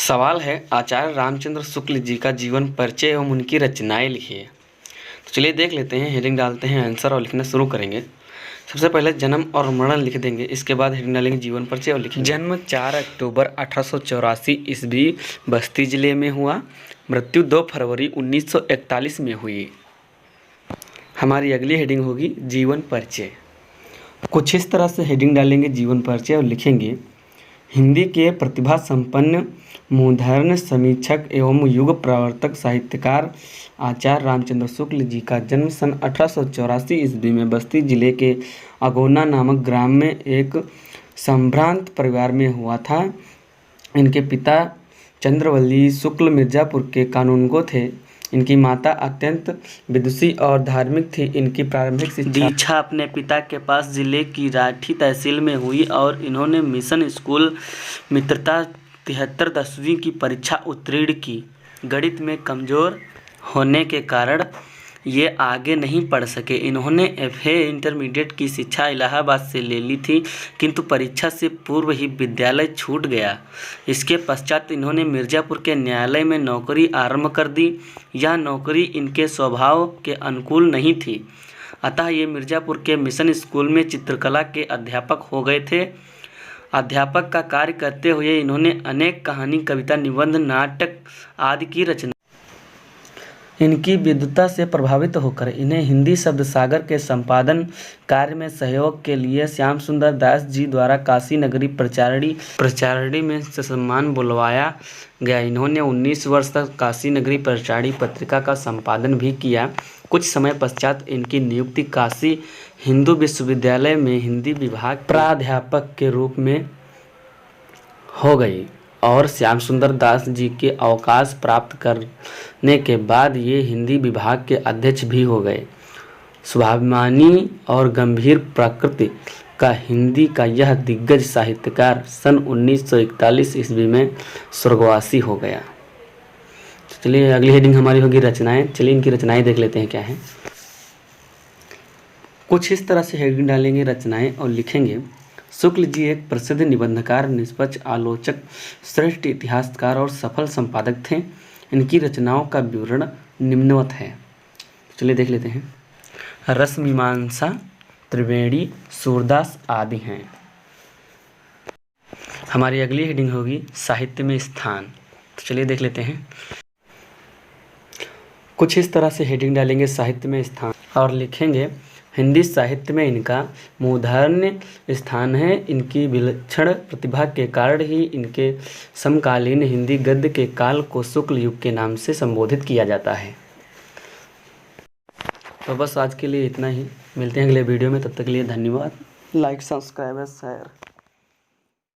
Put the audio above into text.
सवाल है, आचार्य रामचंद्र शुक्ल जी का जीवन परिचय एवं उनकी रचनाएं लिखिए। तो चलिए देख लेते हैं, हेडिंग डालते हैं, आंसर और लिखना शुरू करेंगे। सबसे पहले जन्म और मरण लिख देंगे, इसके बाद हेडिंग डालेंगे जीवन परिचय और लिखेंगे। जन्म 4 अक्टूबर 1884 ईस्वी बस्ती जिले में हुआ। मृत्यु 2 फरवरी 1941 में हुई। हमारी अगली हेडिंग होगी जीवन परिचय। कुछ इस तरह से हेडिंग डालेंगे जीवन परिचय और लिखेंगे, हिंदी के प्रतिभा संपन्न मूर्धन्य समीक्षक एवं युग प्रवर्तक साहित्यकार आचार्य रामचंद्र शुक्ल जी का जन्म सन 1884 ईस्वी में बस्ती जिले के अगोना नामक ग्राम में एक संभ्रांत परिवार में हुआ था। इनके पिता चंद्रवल्ली शुक्ल मिर्जापुर के कानूनगो थे। इनकी माता अत्यंत विदुषी और धार्मिक थी। इनकी प्रारंभिक दीक्षा अपने पिता के पास जिले की राठी तहसील में हुई और इन्होंने मिशन स्कूल मित्रता 73 10वीं की परीक्षा उत्तीर्ण की। गणित में कमज़ोर होने के कारण ये आगे नहीं पढ़ सके। इन्होंने FA इंटरमीडिएट की शिक्षा इलाहाबाद से ले ली थी, किंतु परीक्षा से पूर्व ही विद्यालय छूट गया। इसके पश्चात इन्होंने मिर्ज़ापुर के न्यायालय में नौकरी आरंभ कर दी। यह नौकरी इनके स्वभाव के अनुकूल नहीं थी, अतः ये मिर्ज़ापुर के मिशन स्कूल में चित्रकला के अध्यापक हो गए थे। अध्यापक का कार्य करते हुए इन्होंने अनेक कहानी, कविता, निबंध, नाटक आदि की रचना। इनकी विद्वता से प्रभावित होकर इन्हें हिंदी शब्द सागर के संपादन कार्य में सहयोग के लिए श्याम सुंदर दास जी द्वारा काशी नगरी प्रचारणी में सम्मान बुलवाया गया। इन्होंने 19 वर्ष तक काशी नगरी प्रचारणी पत्रिका का संपादन भी किया। कुछ समय पश्चात इनकी नियुक्ति काशी हिंदू विश्वविद्यालय में हिंदी विभाग प्राध्यापक के रूप में हो गई और श्याम सुंदर दास जी के अवकाश प्राप्त करने के बाद ये हिंदी विभाग के अध्यक्ष भी हो गए। स्वाभिमानी और गंभीर प्रकृति का हिंदी का यह दिग्गज साहित्यकार सन 1941 ईस्वी में स्वर्गवासी हो गया। तो चलिए अगली हेडिंग हमारी होगी रचनाएं। चलिए इनकी रचनाएं देख लेते हैं क्या है। कुछ इस तरह से हेडिंग डालेंगे रचनाएं और लिखेंगे, शुक्ल जी एक प्रसिद्ध निबंधकार, निष्पक्ष आलोचक, श्रेष्ठ इतिहासकार और सफल संपादक थे। इनकी रचनाओं का विवरण निम्नवत है। चलिए देख लेते हैं। रसमीमांसा, त्रिवेणी, सूरदास आदि हैं। हमारी अगली हेडिंग होगी साहित्य में स्थान। तो चलिए देख लेते हैं। कुछ इस तरह से हेडिंग डालेंगे साहित्य में स्थान और लिखेंगे, हिंदी साहित्य में इनका मूर्धन्य स्थान है। इनकी विलक्षण प्रतिभा के कारण ही इनके समकालीन हिंदी गद्य के काल को शुक्ल युग के नाम से संबोधित किया जाता है। तो बस आज के लिए इतना ही। मिलते हैं अगले वीडियो में, तब तक के लिए धन्यवाद। Like, subscribe, share.